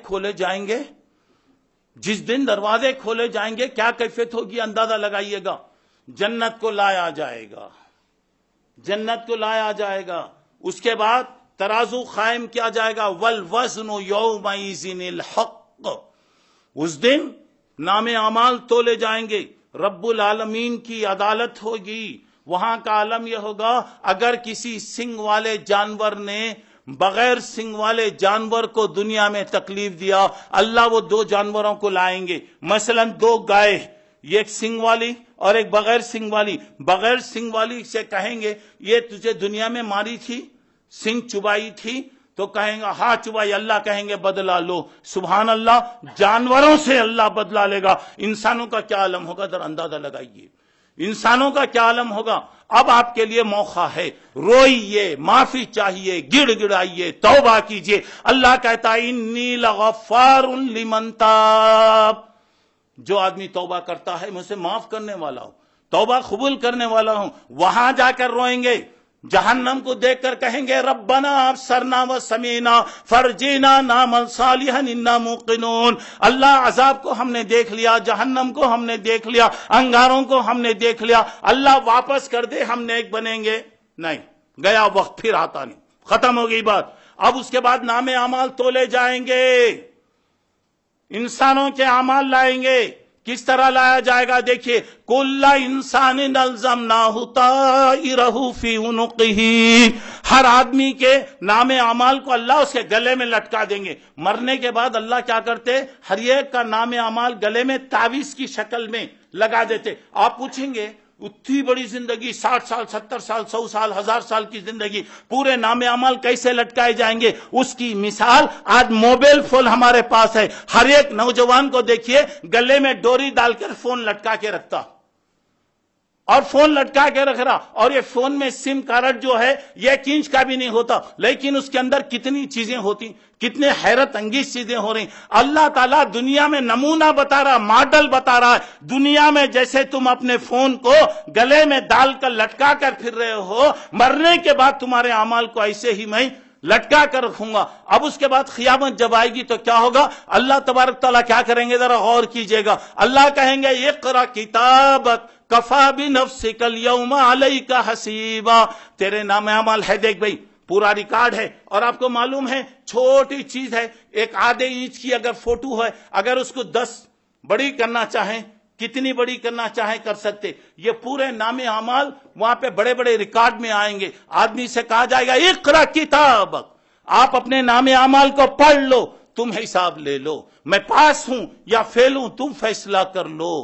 کھولے جائیں گے، جس دن دروازے کھولے جائیں گے کیا کیفیت ہوگی اندازہ لگائیے گا. جنت کو لایا جائے گا، جنت کو لایا جائے گا، اس کے بعد ترازو قائم کیا جائے گا. والوزن یومئذ الحق، اس دن نام اعمال تولے جائیں گے، رب العالمین کی عدالت ہوگی. وہاں کا عالم یہ ہوگا اگر کسی سنگ والے جانور نے بغیر سنگ والے جانور کو دنیا میں تکلیف دیا، اللہ وہ دو جانوروں کو لائیں گے. مثلا دو گائے، ایک سنگ والی اور ایک بغیر سنگ والی. بغیر سنگ والی سے کہیں گے یہ تجھے دنیا میں ماری تھی، سنگ چبائی تھی، تو کہیں گا ہاں چبائی. اللہ کہیں گے بدلہ لو. سبحان اللہ، جانوروں سے اللہ بدلہ لے گا. انسانوں کا کیا عالم ہوگا، در اندازہ لگائیے انسانوں کا کیا عالم ہوگا. اب آپ کے لیے موقع ہے، روئیے، معافی چاہیے، گڑ گڑائیے، توبہ کیجیے. اللہ کہتا ہے انی لغفار لمن تاب، جو آدمی توبہ کرتا ہے مجھ سے معاف کرنے والا ہوں، توبہ قبول کرنے والا ہوں. وہاں جا کر روئیں گے، جہنم کو دیکھ کر کہیں گے ربنا ابصرنا وسمعنا فرجعنا نعمل صالحا انا موقنون. اللہ عذاب کو ہم نے دیکھ لیا، جہنم کو ہم نے دیکھ لیا، انگاروں کو ہم نے دیکھ لیا، اللہ واپس کر دے ہم نیک بنیں گے. نہیں، گیا وقت پھر آتا نہیں، ختم ہو گئی بات. اب اس کے بعد نام اعمال تولے جائیں گے، انسانوں کے اعمال لائیں گے. کس طرح لایا جائے گا دیکھیے، کل انسان الزمناہ طائرہ فی عنقہ، ہر آدمی کے نام اعمال کو اللہ اس کے گلے میں لٹکا دیں گے. مرنے کے بعد اللہ کیا کرتے، ہر ایک کا نام اعمال گلے میں تعویذ کی شکل میں لگا دیتے. آپ پوچھیں گے اتنی بڑی زندگی، 60 سال 70 سال 100 سال 1000 سال کی زندگی، پورے نام اعمال کیسے لٹکائے جائیں گے؟ اس کی مثال آج موبائل فون ہمارے پاس ہے. ہر ایک نوجوان کو دیکھیے گلے میں ڈوری ڈال کر فون لٹکا کے رکھتا، اور فون لٹکا کے رکھ رہا. اور یہ فون میں سم کارڈ جو ہے یہ 1 انچ کا بھی نہیں ہوتا، لیکن اس کے اندر کتنی چیزیں ہوتی، کتنے حیرت انگیز چیزیں ہو رہی. اللہ تعالیٰ دنیا میں نمونہ بتا رہا، ماڈل بتا رہا ہے. دنیا میں جیسے تم اپنے فون کو گلے میں ڈال کر لٹکا کر پھر رہے ہو، مرنے کے بعد تمہارے اعمال کو ایسے ہی میں لٹکا کر رکھوں گا. اب اس کے بعد قیامت جب آئے گی تو کیا ہوگا، اللہ تبارک تعالیٰ کیا کریں گے، ذرا غور کیجئے گا. اللہ کہیں گے اقرا کتابک کفا بنفسک اليوم علیک حسیبا، تیرے نام اعمال ہے، دیکھ بھئی پورا ریکارڈ ہے. اور آپ کو معلوم ہے چھوٹی چیز ہے، ایک آدھے انچ کی اگر فوٹو ہے، اگر اس کو 10 بڑی کرنا چاہیں، کتنی بڑی کرنا چاہیں کر سکتے. یہ پورے نام اعمال وہاں پہ بڑے بڑے ریکارڈ میں آئیں گے. آدمی سے کہا جائے گا اقرا کتابک، آپ اپنے نام اعمال کو پڑھ لو، تم حساب لے لو، میں پاس ہوں یا فیل ہوں تم فیصلہ کر لو.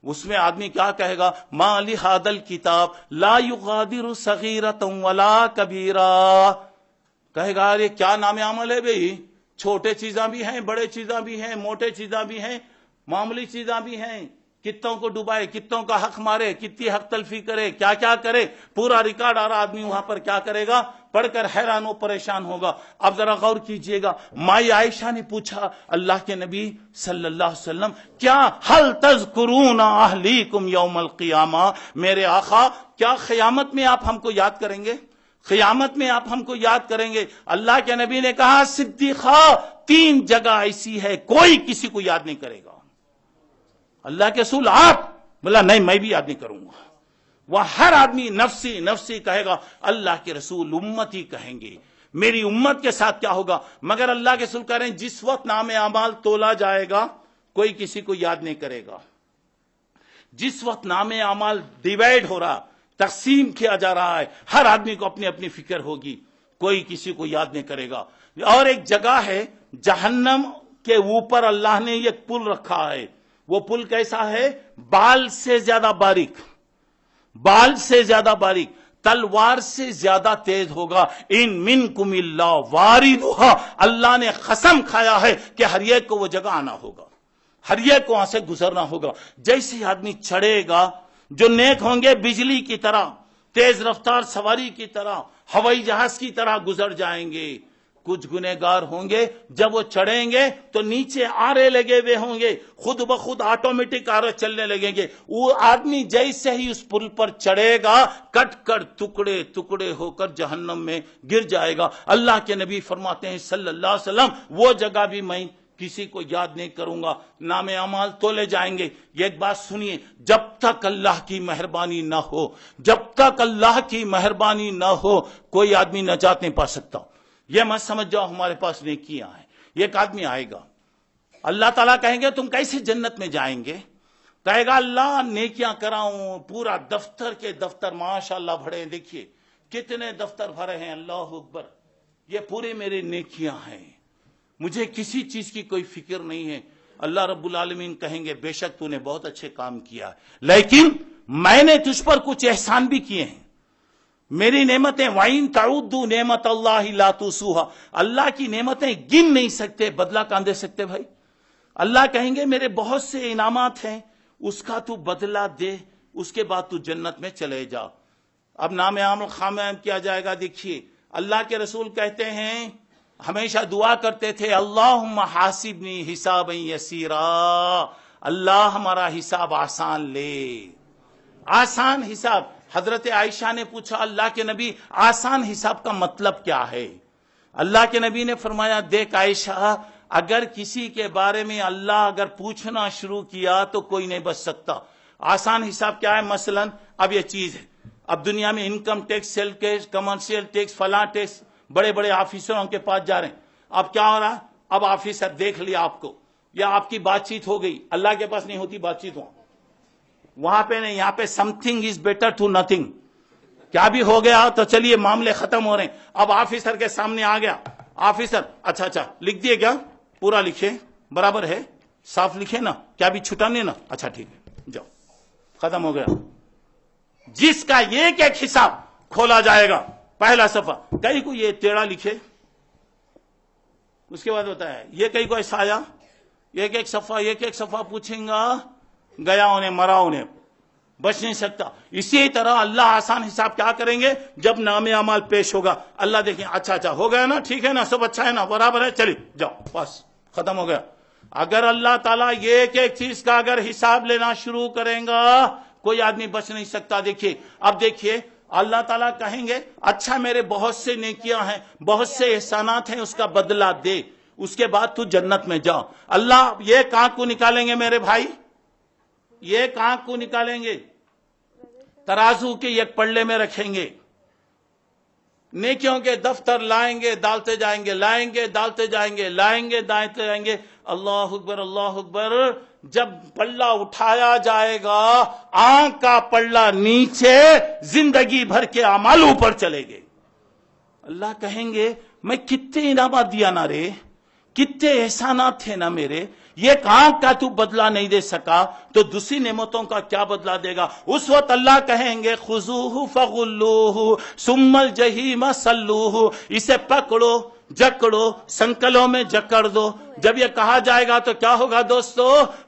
اس میں آدمی کیا کہے گا، ما لہذا الکتاب لا یغادر صغیرۃ ولا کبیرہ، کہے گا یہ کیا نام عمل ہے بھئی، چھوٹے چیزاں بھی ہیں، بڑے چیزاں بھی ہیں، موٹے چیزاں بھی ہیں، معمولی چیزاں بھی ہیں. کتوں کو ڈبائے، کتوں کا حق مارے، کتنی حق تلفی کرے، کیا کیا کرے، پورا ریکارڈ آ رہا. آدمی وہاں پر کیا کرے گا، پڑھ کر حیران و پریشان ہوگا. اب ذرا غور کیجئے گا، مائی عائشہ نے پوچھا اللہ کے نبی صلی اللہ علیہ وسلم، کیا حل تذکرون اہلیکم یوم القیامہ، میرے آقا کیا قیامت میں آپ ہم کو یاد کریں گے، قیامت میں آپ ہم کو یاد کریں گے؟ اللہ کے نبی نے کہا صدیقہ 3 جگہ ایسی ہے کوئی کسی کو یاد نہیں کرے گا. اللہ کے رسول آپ، بولا نہیں میں بھی یاد نہیں کروں گا. وہ ہر آدمی نفسی نفسی کہے گا، اللہ کے رسول امتی کہیں گے میری امت کے ساتھ کیا ہوگا. مگر اللہ کے رسول کہہ رہے ہیں جس وقت نام اعمال تولا جائے گا کوئی کسی کو یاد نہیں کرے گا. جس وقت نام اعمال ڈیوائڈ ہو رہا، تقسیم کیا جا رہا ہے، ہر آدمی کو اپنی اپنی فکر ہوگی، کوئی کسی کو یاد نہیں کرے گا. اور ایک جگہ ہے جہنم کے اوپر اللہ نے ایک پل رکھا ہے. وہ پل کیسا ہے، بال سے زیادہ باریک، بال سے زیادہ باریک، تلوار سے زیادہ تیز ہوگا. ان منکم الا واردھا، اللہ نے قسم کھایا ہے کہ ہر ایک کو وہ جگہ آنا ہوگا، ہر ایک کو وہاں سے گزرنا ہوگا. جیسے آدمی چڑھے گا، جو نیک ہوں گے بجلی کی طرح، تیز رفتار سواری کی طرح، ہوائی جہاز کی طرح گزر جائیں گے. کچھ گنہگار ہوں گے جب وہ چڑھیں گے تو نیچے آرے لگے ہوئے ہوں گے، خود بخود آٹومیٹک آرے چلنے لگیں گے. وہ آدمی جیسے ہی اس پل پر چڑھے گا کٹ کر ٹکڑے ٹکڑے ہو کر جہنم میں گر جائے گا. اللہ کے نبی فرماتے ہیں صلی اللہ علیہ وسلم وہ جگہ بھی میں کسی کو یاد نہیں کروں گا، نام اعمال تولے جائیں گے۔ یہ ایک بات سنیے، جب تک اللہ کی مہربانی نہ ہو، جب تک اللہ کی مہربانی نہ ہو، کوئی آدمی نجات نہیں پا سکتا۔ یہ مت سمجھ جاؤ ہمارے پاس نیکیاں ہیں۔ ایک آدمی آئے گا، اللہ تعالیٰ کہیں گے تم کیسے جنت میں جائیں گے؟ کہے گا اللہ نیکیاں کراؤں، پورا دفتر کے دفتر ماشاءاللہ بھرے، دیکھیے کتنے دفتر بھرے ہیں، اللہ اکبر، یہ پورے میرے نیکیاں ہیں، مجھے کسی چیز کی کوئی فکر نہیں ہے۔ اللہ رب العالمین کہیں گے بے شک تو نے بہت اچھے کام کیا، لیکن میں نے تجھ پر کچھ احسان بھی کیے ہیں، میری نعمتیں، وَإِن تَعُدُّوا نِعْمَتَ اللَّهِ لَا تُحْصُوهَا، اللہ کی نعمتیں گن نہیں سکتے، بدلہ کہاں دے سکتے بھائی؟ اللہ کہیں گے میرے بہت سے انعامات ہیں، اس کا تو بدلہ دے، اس کے بعد تو جنت میں چلے جا۔ اب نام عامل خامہ کیا جائے گا۔ دیکھیے اللہ کے رسول کہتے ہیں، ہمیشہ دعا کرتے تھے، اللہم حاسبنی حسابا یسیرا، اللہ ہمارا حساب آسان لے، آسان حساب۔ حضرت عائشہ نے پوچھا اللہ کے نبی آسان حساب کا مطلب کیا ہے؟ اللہ کے نبی نے فرمایا دیکھ عائشہ، اگر کسی کے بارے میں اللہ اگر پوچھنا شروع کیا تو کوئی نہیں بچ سکتا۔ آسان حساب کیا ہے؟ مثلا اب یہ چیز ہے، اب دنیا میں income tax, sale tax, commercial tax, فلاں ٹیکس، بڑے بڑے آفیسروں کے پاس جا رہے ہیں۔ اب کیا ہو رہا ہے؟ اب آفیسر دیکھ لیا آپ کو، یا آپ کی بات چیت ہو گئی، اللہ کے پاس نہیں ہوتی بات چیت، وہاں پہ نہیں، یہاں پہ something is better to nothing, کیا بھی ہو گیا تو چلیے معاملے ختم ہو رہے ہیں۔ اب آفیسر کے سامنے آ گیا، آفیسر اچھا لکھ دیے کیا؟ پورا لکھے، برابر ہے، صاف لکھے نا، کیا بھی چھٹا نہیں نا؟ اچھا ٹھیک ہے، جاؤ، ختم ہو گیا۔ جس کا ایک ایک حساب کھولا جائے گا، پہلا صفحہ کئی کو یہ ٹیڑھا لکھے، اس کے بعد ہوتا ہے یہ کئی کو ایسا آیا، ایک ایک صفحہ پوچھیں گا، گیا انہیں مرا انہیں، بچ نہیں سکتا۔ اسی طرح اللہ آسان حساب کیا کریں گے؟ جب نام اعمال پیش ہوگا، اللہ دیکھیں اچھا ہو گیا نا، ٹھیک ہے نا، سب اچھا ہے نا، برابر ہے، چلیے جاؤ، بس ختم ہو گیا۔ اگر اللہ تعالیٰ ایک ایک چیز کا اگر حساب لینا شروع کریں گا، کوئی آدمی بچ نہیں سکتا۔ دیکھیے اب دیکھیے اللہ تعالیٰ کہیں گے اچھا میرے بہت سے نیکیاں ہیں، بہت سے احسانات ہیں، اس کا بدلہ دے، اس کے بعد تو جنت میں جاؤ۔ اللہ یہ کہاں کو نکالیں گے میرے بھائی؟ یہ کہاں کو نکالیں گے؟ ترازو کے ایک پلڑے میں رکھیں گے، نیکیوں کے دفتر لائیں گے، ڈالتے جائیں گے، لائیں گے، ڈالتے جائیں گے، لائیں گے، ڈالتے جائیں گے۔ اللہ اکبر، اللہ اکبر۔ جب پلڑا اٹھایا جائے گا، آنکھ کا پلڑا نیچے، زندگی بھر کے اعمال اوپر چلے گے۔ اللہ کہیں گے میں کتنے انعامات دیا نا رے، کتنے احسانات تھے نا میرے، یہ کہاں کا تو بدلہ نہیں دے سکا، تو دوسری نعمتوں کا کیا بدلہ دے گا؟ اس وقت اللہ کہیں گے خذوہ فغلوہ ثم الجحیم صلوہ، اسے پکڑو، جکڑو، سنکلوں میں جکڑ دو۔ جب یہ کہا جائے گا تو کیا ہوگا دوستو؟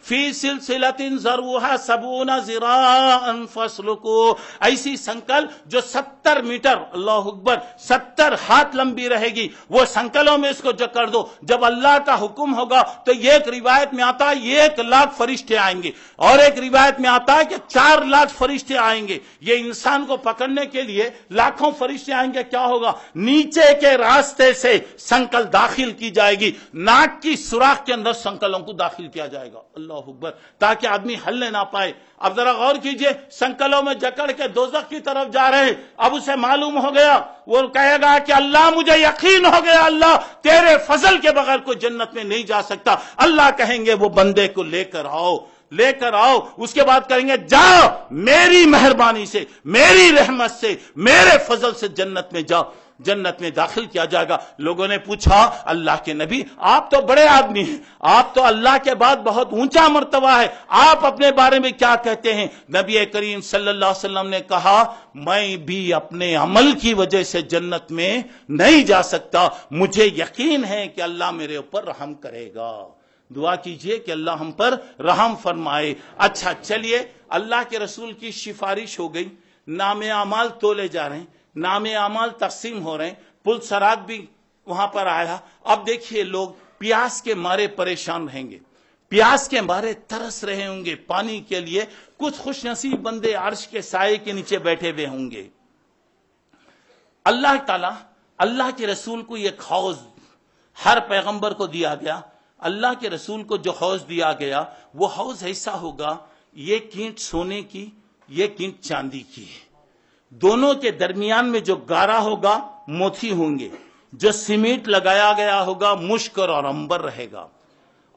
فی سلسلۃ ذرعها 70 ذراعا فاسلکوہ، ایسی سنکل جو 70 میٹر، اللہ اکبر، 70 ہاتھ لمبی رہے گی، وہ سنکلوں میں اس کو جکڑ دو۔ جب اللہ کا حکم ہوگا تو ایک روایت میں آتا ہے 1 لاکھ فرشتے آئیں گے، اور ایک روایت میں آتا ہے کہ 4 لاکھ فرشتے آئیں گے۔ یہ انسان کو پکڑنے کے لیے لاکھوں فرشتے آئیں گے۔ کیا ہوگا؟ نیچے کے راستے سے سنکل داخل کی جائے گی، ناک کی سوراخ کے اندر سنکلوں کو داخل کیا جائے گا، اللہ اکبر، تاکہ آدمی ہلنے نہ پائے۔ اب ذرا غور کیجئے، سنکلوں میں جکڑ کے دوزخ کی طرف جا رہے ہیں۔ اب اسے معلوم ہو گیا، وہ کہے گا کہ اللہ مجھے یقین ہو گیا، اللہ تیرے فضل کے بغیر کوئی جنت میں نہیں جا سکتا۔ اللہ کہیں گے وہ بندے کو لے کر آؤ، لے کر آؤ۔ اس کے بعد کہیں گے جاؤ، میری مہربانی سے، میری رحمت سے، میرے فضل سے جنت میں جاؤ۔ جنت میں داخل کیا جائے گا۔ لوگوں نے پوچھا اللہ کے نبی آپ تو بڑے آدمی ہیں، آپ تو اللہ کے بعد بہت اونچا مرتبہ ہے، آپ اپنے بارے میں کیا کہتے ہیں؟ نبی کریم صلی اللہ علیہ وسلم نے کہا میں بھی اپنے عمل کی وجہ سے جنت میں نہیں جا سکتا، مجھے یقین ہے کہ اللہ میرے اوپر رحم کرے گا۔ دعا کیجئے کہ اللہ ہم پر رحم فرمائے۔ اچھا چلیے، اللہ کے رسول کی سفارش ہو گئی، نام اعمال تولے جا رہے ہیں، نام اعمال تقسیم ہو رہے ہیں، پل صراط بھی وہاں پر آیا۔ اب دیکھیے لوگ پیاس کے مارے پریشان رہیں گے، پیاس کے مارے ترس رہے ہوں گے پانی کے لیے۔ کچھ خوش نصیب بندے عرش کے سائے کے نیچے بیٹھے ہوئے ہوں گے۔ اللہ تعالیٰ، اللہ کے رسول کو یہ حوض ہر پیغمبر کو دیا گیا، اللہ کے رسول کو جو حوض دیا گیا وہ حوض ایسا ہوگا، یہ کینٹ سونے کی، یہ کینٹ چاندی کی، دونوں کے درمیان میں جو گارا ہوگا موتی ہوں گے، جو سیمنٹ لگایا گیا ہوگا مشک اور عنبر رہے گا،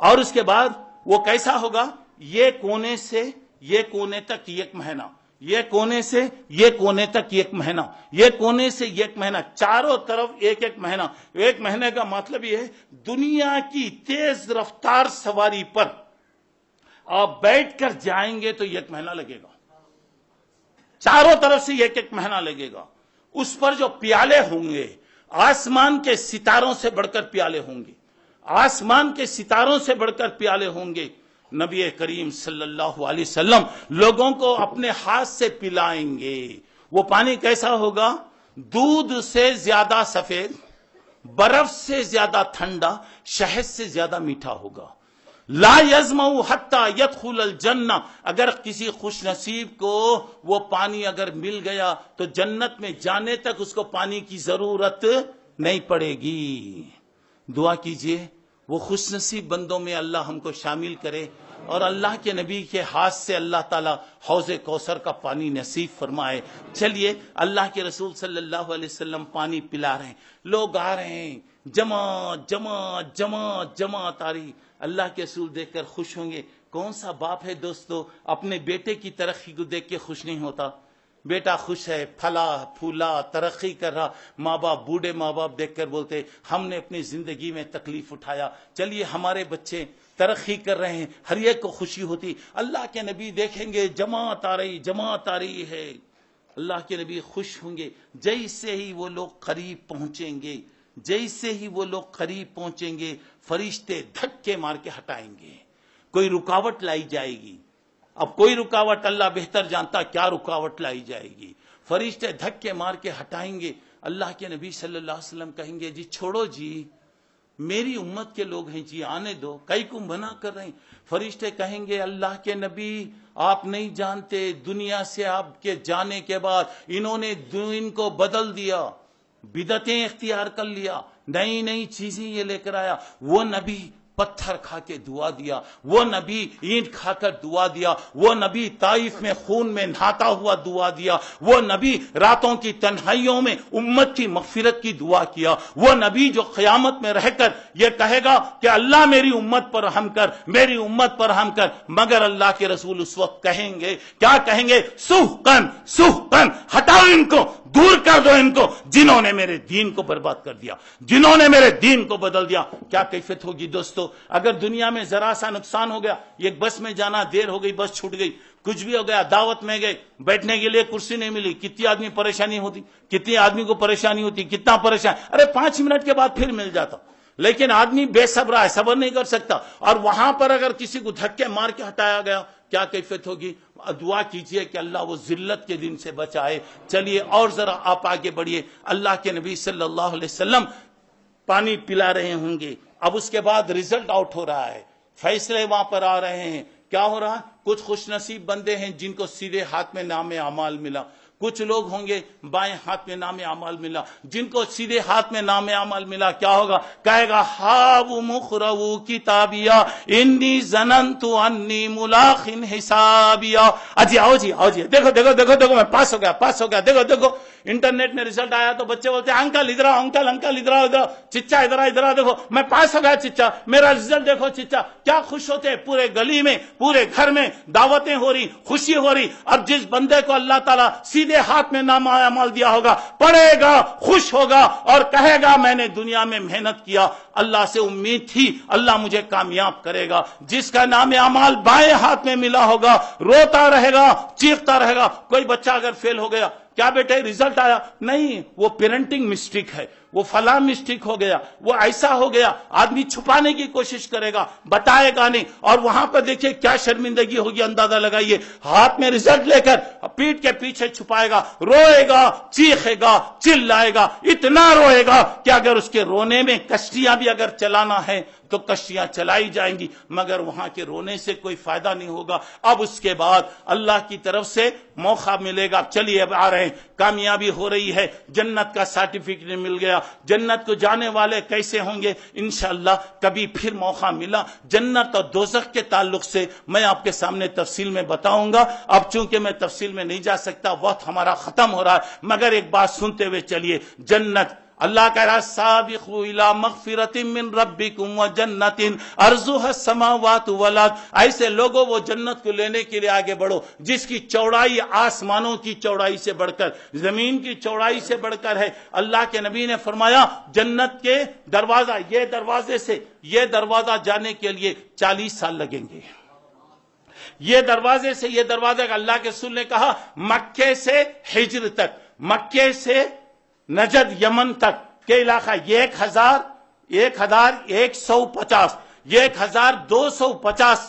اور اس کے بعد وہ کیسا ہوگا، یہ کونے سے یہ کونے تک ایک مہینہ، یہ کونے سے یہ کونے تک ایک مہینہ، یہ کونے سے ایک مہینہ، چاروں طرف ایک ایک مہینہ۔ ایک مہینے کا مطلب یہ ہے دنیا کی تیز رفتار سواری پر آپ بیٹھ کر جائیں گے تو ایک مہینہ لگے گا، چاروں طرف سے ایک ایک مہینہ لگے گا۔ اس پر جو پیالے ہوں گے آسمان کے ستاروں سے بڑھ کر پیالے ہوں گے، آسمان کے ستاروں سے بڑھ کر پیالے ہوں گے۔ نبی کریم صلی اللہ علیہ وسلم لوگوں کو اپنے ہاتھ سے پلائیں گے۔ وہ پانی کیسا ہوگا؟ دودھ سے زیادہ سفید، برف سے زیادہ ٹھنڈا، شہد سے زیادہ میٹھا ہوگا۔ لا یظمأ حتی یدخل الجنہ، اگر کسی خوش نصیب کو وہ پانی اگر مل گیا تو جنت میں جانے تک اس کو پانی کی ضرورت نہیں پڑے گی۔ دعا کیجئے وہ خوش نصیب بندوں میں اللہ ہم کو شامل کرے، اور اللہ کے نبی کے ہاتھ سے اللہ تعالیٰ حوض کوثر کا پانی نصیب فرمائے۔ چلیے اللہ کے رسول صلی اللہ علیہ وسلم پانی پلا رہے ہیں، لوگ آ رہے ہیں، جماعت جماعت جماعت جماعت آ رہی۔ اللہ کے رسول دیکھ کر خوش ہوں گے۔ کون سا باپ ہے دوستو اپنے بیٹے کی ترقی کو دیکھ کے خوش نہیں ہوتا؟ بیٹا خوش ہے، پھلا پھولا ترقی کر رہا، ماں باپ، بوڑھے ماں باپ دیکھ کر بولتے ہم نے اپنی زندگی میں تکلیف اٹھایا، چلیے ہمارے بچے ترقی کر رہے ہیں، ہر ایک کو خوشی ہوتی۔ اللہ کے نبی دیکھیں گے جماعت آ رہی، جماعت آ رہی ہے، اللہ کے نبی خوش ہوں گے۔ جیسے ہی وہ لوگ قریب پہنچیں گے، جیسے ہی وہ لوگ قریب پہنچیں گے، فرشتے دھکے مار کے ہٹائیں گے، کوئی رکاوٹ لائی جائے گی۔ اب کوئی رکاوٹ اللہ بہتر جانتا کیا رکاوٹ لائی جائے گی، فرشتے دھکے مار کے ہٹائیں گے۔ اللہ کے نبی صلی اللہ علیہ وسلم کہیں گے جی چھوڑو جی، میری امت کے لوگ ہیں جی، آنے دو، کئی کو منع کر رہے ہیں۔ فرشتے کہیں گے اللہ کے نبی آپ نہیں جانتے، دنیا سے آپ کے جانے کے بعد انہوں نے دین کو بدل دیا، بدعتیں اختیار کر لیا، نئی نئی چیزیں یہ لے کر آیا۔ وہ نبی پتھر کھا کے دعا دیا، وہ نبی اینٹ کھا کر دعا دیا، وہ نبی طائف میں خون میں نہاتا ہوا دعا دیا، وہ نبی راتوں کی تنہائیوں میں امت کی مغفرت کی دعا کیا، وہ نبی جو قیامت میں رہ کر یہ کہے گا کہ اللہ میری امت پر رحم کر، میری امت پر رحم کر، مگر اللہ کے رسول اس وقت کہیں گے کیا کہیں گے؟ سحقن سحقن، ہٹاؤ ان کو، دور کر دو ان کو، جنہوں نے میرے دین کو برباد کر دیا، جنہوں نے میرے دین کو بدل دیا۔ کیا کیفیت ہوگی دوستو اگر دنیا میں ذرا سا نقصان ہو گیا، ایک بس میں جانا دیر ہو گئی، بس چھوٹ گئی، کچھ بھی ہو گیا، دعوت میں گئے، بیٹھنے کے لیے کرسی نہیں ملی، کتنی آدمی پریشانی ہوتی، کتنی آدمی کو پریشانی ہوتی، کتنا پریشان، ارے 5 منٹ کے بعد پھر مل جاتا، لیکن آدمی بے صبر ہے، صبر نہیں کر سکتا، اور وہاں پر اگر کسی کو دھکے مار کے ہٹایا گیا کیا کیفیت ہوگی؟ دعا کیجئے کہ اللہ وہ ذلت کے دن سے بچائے۔ چلیے اور ذرا آپ آگے بڑھیے۔ اللہ کے نبی صلی اللہ علیہ وسلم پانی پلا رہے ہوں گے، اب اس کے بعد ریزلٹ آؤٹ ہو رہا ہے، فیصلے وہاں پر آ رہے ہیں۔ کیا ہو رہا ہے؟ کچھ خوش نصیب بندے ہیں جن کو سیدھے ہاتھ میں نام اعمال ملا، کچھ لوگ ہوں گے بائیں ہاتھ میں نام اعمال ملا، جن کو سیدھے ہاتھ میں نام اعمال ملا کیا ہوگا؟ کہے گا ہاؤ مقرؤ کتابیا انی ظننت انی ملاق حسابیا۔ اجی آؤ جی آؤ جی، دیکھو دیکھو دیکھو دیکھو میں پاس ہو گیا پاس ہو گیا، دیکھو دیکھو انٹرنیٹ میں ریزلٹ آیا تو بچے بولتے ہیں انکل ادھر آؤ، انکل انکل ادھر آؤ، ادھر چچا ادھر آؤ، ادھر آؤ، دیکھو میں پاس ہو گیا چچا، میرا ریزلٹ دیکھو چچا۔ کیا خوش ہوتے ہیں، پورے گلی میں پورے گھر میں دعوتیں ہو رہی، خوشی ہو رہی۔ اب جس بندے کو اللہ تعالیٰ سیدھے ہاتھ میں نام اعمال دیا ہوگا پڑھے گا، خوش ہوگا اور کہے گا میں نے دنیا میں محنت کیا، اللہ سے امید تھی اللہ مجھے کامیاب کرے گا۔ جس کا نام اعمال بائیں ہاتھ میں ملا ہوگا روتا رہے گا، چیختا رہے گا۔ کوئی بچہ اگر فیل ہو گیا، کیا بیٹے ریزلٹ آیا؟ نہیں، وہ پیرنٹنگ مسٹیک ہے، وہ فلاں مسٹیک ہو گیا، وہ ایسا ہو گیا، آدمی چھپانے کی کوشش کرے گا، بتائے گا نہیں، اور وہاں پر دیکھیے کیا شرمندگی ہوگی، اندازہ لگائیے، ہاتھ میں ریزلٹ لے کر پیٹ کے پیچھے چھپائے گا، روئے گا، چیخے گا، چلائے گا، اتنا روئے گا کہ اگر اس کے رونے میں کشتیاں بھی اگر چلانا ہے تو کشتیاں چلائی جائیں گی، مگر وہاں کے رونے سے کوئی فائدہ نہیں ہوگا۔ اب اس کے بعد اللہ کی طرف سے موقع ملے گا، چلیے اب آ رہے ہیں، کامیابی ہو رہی ہے، جنت کا سرٹیفکیٹ مل گیا، جنت کو جانے والے کیسے ہوں گے انشاءاللہ کبھی پھر موقع ملا جنت اور دوزخ کے تعلق سے میں آپ کے سامنے تفصیل میں بتاؤں گا. اب چونکہ میں تفصیل میں نہیں جا سکتا، وقت ہمارا ختم ہو رہا ہے، مگر ایک بات سنتے ہوئے چلیے. جنت اللہ کہہ رہا سابقوا الی مغفرۃ من ربکم وجنۃ عرضها السماوات والارض. ایسے لوگوں وہ جنت کو لینے کے لیے آگے بڑھو جس کی چوڑائی آسمانوں کی چوڑائی سے بڑھ کر، زمین کی چوڑائی سے بڑھ کر ہے. اللہ کے نبی نے فرمایا جنت کے دروازہ، یہ دروازے سے یہ دروازہ جانے کے لیے 40 سال لگیں گے. یہ دروازے سے یہ دروازہ، اللہ کے رسول نے کہا مکے سے ہجر تک، مکے سے نجد یمن تک کے علاقہ 1250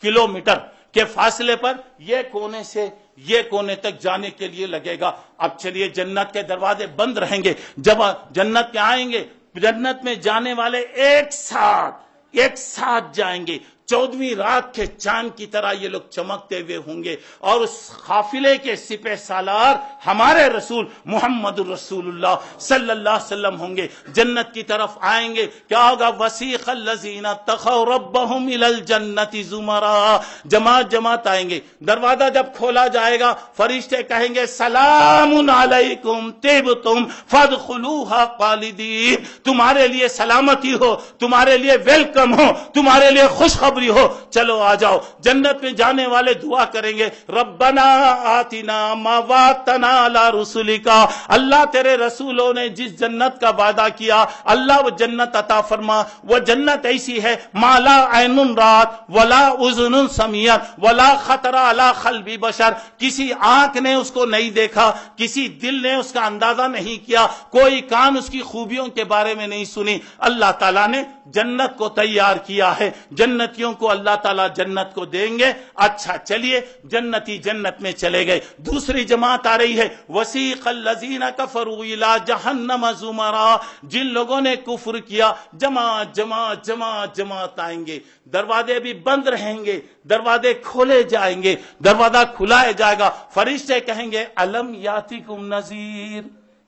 کلومیٹر کے فاصلے پر یہ کونے سے یہ کونے تک جانے کے لیے لگے گا. اب چلیے جنت کے دروازے بند رہیں گے، جب جنت میں آئیں گے جنت میں جانے والے ایک ساتھ جائیں گے. 14ویں رات کے چاند کی طرح یہ لوگ چمکتے ہوئے ہوں گے، اور اس قافلے کے سپہ سالار ہمارے رسول محمد رسول اللہ صلی اللہ علیہ وسلم ہوں گے. جنت کی طرف آئیں گے، کیا ہوگا؟ وسیق الذین اتقوا ربهم الی الجنۃ زمرا. جماعت آئیں گے. دروازہ جب کھولا جائے گا فرشتے کہیں گے سلام علیکم طبتم فادخلوها خالدین. تمہارے لیے سلامتی ہو، تمہارے لیے ویلکم ہو، تمہارے لیے خوشخبری ہو، چلو آ جاؤ. جنت میں جانے والے دعا کریں گے ربنا آتنا ما وعدتنا علی رسلک. اللہ تیرے رسولوں نے جس جنت کا وعدہ کیا اللہ وہ جنت عطا فرما. وہ جنت ایسی ہے ما لا عین رات ولا اذن سمعت ولا خطر علی قلب بشر. کسی آنکھ نے اس کو نہیں دیکھا، کسی دل نے اس کا اندازہ نہیں کیا، کوئی کان اس کی خوبیوں کے بارے میں نہیں سنی. اللہ تعالیٰ نے جنت کو تیار کیا ہے، جنتیوں کو اللہ تعالیٰ جنت کو دیں گے. اچھا چلیے جنتی جنت میں چلے گئے. دوسری جماعت آ رہی ہے وسیق الذین کفروا الی جہنم زمرا. جن لوگوں نے کفر کیا جماعت آئیں گے. دروازے بھی بند رہیں گے، دروازے کھولے جائیں گے، دروازہ کھلایا جائے گا. فرشتے کہیں گے الم یاتکم نذیر.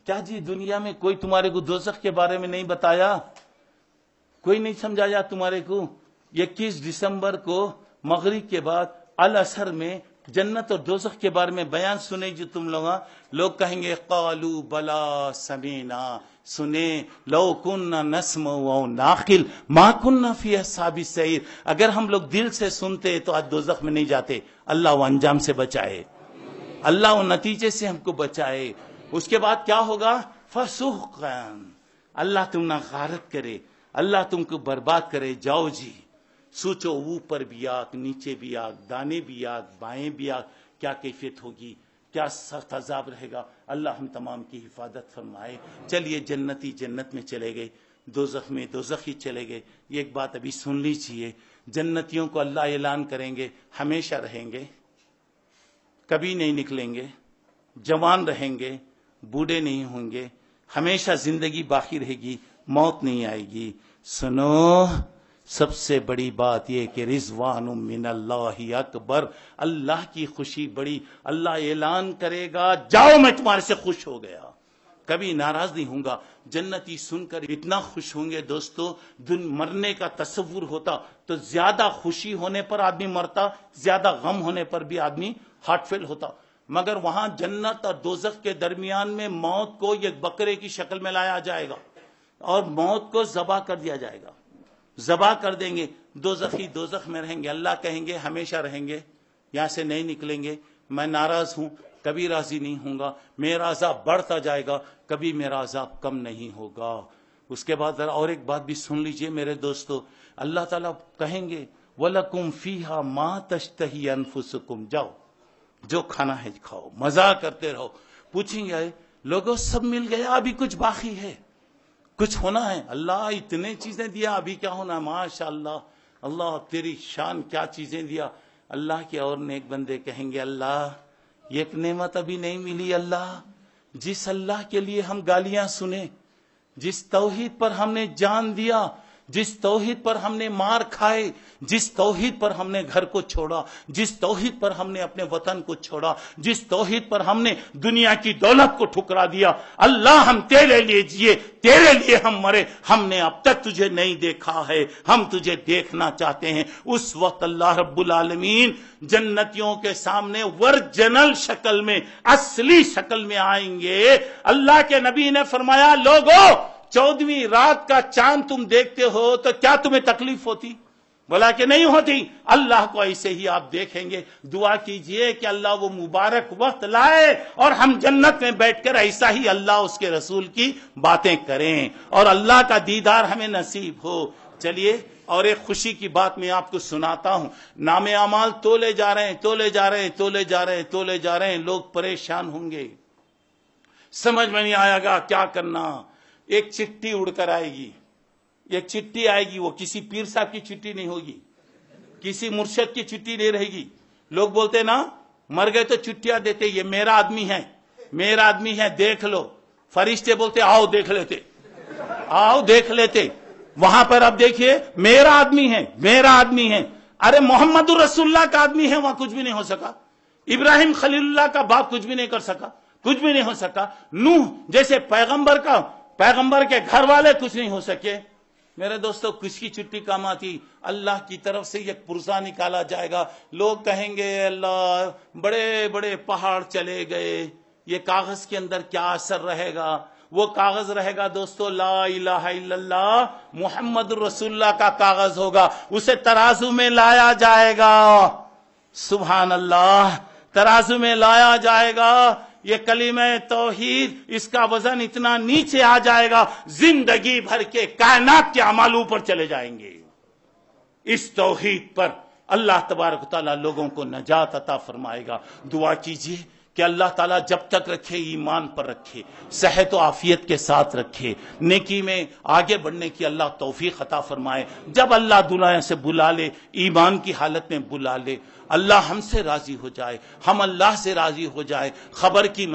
کیا جی دنیا میں کوئی تمہارے کو دوزخ کے بارے میں نہیں بتایا؟ کوئی نہیں سمجھایا تمہارے کو؟ 21 دسمبر کو مغرب کے بعد العصر میں جنت اور دوزخ کے بارے میں بیان سنے جو تم لوگ کہیں گے قالوا بلا سمینا، سنے لو کننا نسمع و ناقل ما کننا فی اصحاب السعیر. اگر ہم لوگ دل سے سنتے تو آج دوزخ میں نہیں جاتے. اللہ وہ انجام سے بچائے، اللہ وہ نتیجے سے ہم کو بچائے. اس کے بعد کیا ہوگا؟ فسحقا. اللہ تم نہ غارت کرے، اللہ تم کو برباد کرے. جاؤ جی سوچو، اوپر بھی آگ، نیچے بھی آگ، دانے بھی آگ، بائیں بھی آگ. کیا کیفیت ہوگی، کیا سخت عذاب رہے گا. اللہ ہم تمام کی حفاظت فرمائے. چلیے جنتی جنت میں چلے گئے، دوزخ میں دوزخی چلے گئے. یہ ایک بات ابھی سن لیجیے، جنتیوں کو اللہ اعلان کریں گے ہمیشہ رہیں گے، کبھی نہیں نکلیں گے، جوان رہیں گے، بوڑھے نہیں ہوں گے، ہمیشہ زندگی باقی رہے گی، موت نہیں آئے گی. سنو سب سے بڑی بات یہ کہ رضوان من اللہ اکبر، اللہ کی خوشی بڑی. اللہ اعلان کرے گا جاؤ میں تمہارے سے خوش ہو گیا، کبھی ناراض نہیں ہوں گا. جنتی سن کر اتنا خوش ہوں گے دوستو، مرنے کا تصور ہوتا تو زیادہ خوشی ہونے پر آدمی مرتا، زیادہ غم ہونے پر بھی آدمی ہارٹ فیل ہوتا. مگر وہاں جنت اور دوزخ کے درمیان میں موت کو ایک بکرے کی شکل میں لایا جائے گا اور موت کو ذبح کر دیا جائے گا، ذبح کر دیں گے. دوزخی دوزخ میں رہیں گے، اللہ کہیں گے ہمیشہ رہیں گے، یہاں سے نہیں نکلیں گے. میں ناراض ہوں، کبھی راضی نہیں ہوں گا. میرا عذاب بڑھتا جائے گا، کبھی میرا عذاب کم نہیں ہوگا. اس کے بعد اور ایک بات بھی سن لیجئے میرے دوستو، اللہ تعالیٰ کہیں گے وَلَكُمْ فِيهَا مَا تَشْتَهِي أَنفُسُكُمْ. جاؤ جو کھانا ہے کھاؤ، مزہ کرتے رہو. پوچھیں گے لوگوں سب مل گیا، ابھی کچھ باقی ہے، کچھ ہونا ہے؟ اللہ اتنے چیزیں دیا، ابھی کیا ہونا؟ ماشاء اللہ، اللہ تیری شان کیا چیزیں دیا. اللہ کے اور نیک بندے کہیں گے اللہ ایک نعمت ابھی نہیں ملی. اللہ جس اللہ کے لیے ہم گالیاں سنے، جس توحید پر ہم نے جان دیا، جس توحید پر ہم نے مار کھائے، جس توحید پر ہم نے گھر کو چھوڑا، جس توحید پر ہم نے اپنے وطن کو چھوڑا، جس توحید پر ہم نے دنیا کی دولت کو ٹھکرا دیا، اللہ ہم تیرے لیے جیے، تیرے لیے ہم مرے، ہم نے اب تک تجھے نہیں دیکھا ہے، ہم تجھے دیکھنا چاہتے ہیں۔ اس وقت اللہ رب العالمین جنتیوں کے سامنے ورجنل شکل میں، اصلی شکل میں آئیں گے۔ اللہ کے نبی نے فرمایا، لوگو 14ویں رات کا چاند تم دیکھتے ہو تو کیا تمہیں تکلیف ہوتی؟ بولا کہ نہیں ہوتی۔ اللہ کو ایسے ہی آپ دیکھیں گے۔ دعا کیجئے کہ اللہ وہ مبارک وقت لائے اور ہم جنت میں بیٹھ کر ایسا ہی اللہ اس کے رسول کی باتیں کریں اور اللہ کا دیدار ہمیں نصیب ہو۔ چلیے اور ایک خوشی کی بات میں آپ کو سناتا ہوں۔ نام اعمال تولے جا رہے ہیں، تولے جا رہے ہیں، تولے جا رہے ہیں، تولے جا رہے ہیں، لوگ پریشان ہوں گے، سمجھ میں نہیں آئے گا کیا کرنا۔ ایک چٹھی اڑ کر آئے گی، ایک چٹھی آئے گی، وہ کسی پیر صاحب کی چٹھی نہیں ہوگی، کسی مرشد کی چٹھی نہیں رہے گی۔ لوگ بولتے نا مر گئے تو چٹھیاں دیتے، یہ میرا آدمی ہے، میرا آدمی ہے، دیکھ لو۔ فرشتے بولتے آؤ دیکھ لیتے، آؤ دیکھ لیتے۔ وہاں پر اب دیکھیے میرا آدمی ہے، میرا آدمی ہے۔ ارے محمد رسول اللہ کا آدمی ہے، وہاں کچھ بھی نہیں ہو سکا۔ ابراہیم خلیل اللہ کا باپ کچھ بھی نہیں کر سکا، کچھ بھی نہیں ہو سکا۔ نوح جیسے پیغمبر کے گھر والے کچھ نہیں ہو سکے۔ میرے دوستو کس کی چٹھی کام آتی؟ اللہ کی طرف سے ایک پرزہ نکالا جائے گا۔ لوگ کہیں گے اللہ بڑے بڑے پہاڑ چلے گئے، یہ کاغذ کے اندر کیا اثر رہے گا؟ وہ کاغذ رہے گا دوستو لا الہ الا اللہ محمد رسول اللہ کا کاغذ ہوگا، اسے ترازو میں لایا جائے گا۔ سبحان اللہ، ترازو میں لایا جائے گا۔ یہ کلمہ توحید، اس کا وزن اتنا نیچے آ جائے گا، زندگی بھر کے کائنات کے اعمال اوپر چلے جائیں گے۔ اس توحید پر اللہ تبارک و تعالیٰ لوگوں کو نجات عطا فرمائے گا۔ دعا کیجئے کہ اللہ تعالیٰ جب تک رکھے ایمان پر رکھے، صحت و عافیت کے ساتھ رکھے، نیکی میں آگے بڑھنے کی اللہ توفیق عطا فرمائے۔ جب اللہ دنیا سے بلا لے، ایمان کی حالت میں بلا لے، اللہ ہم سے راضی ہو جائے، ہم اللہ سے راضی ہو جائے، خبر کی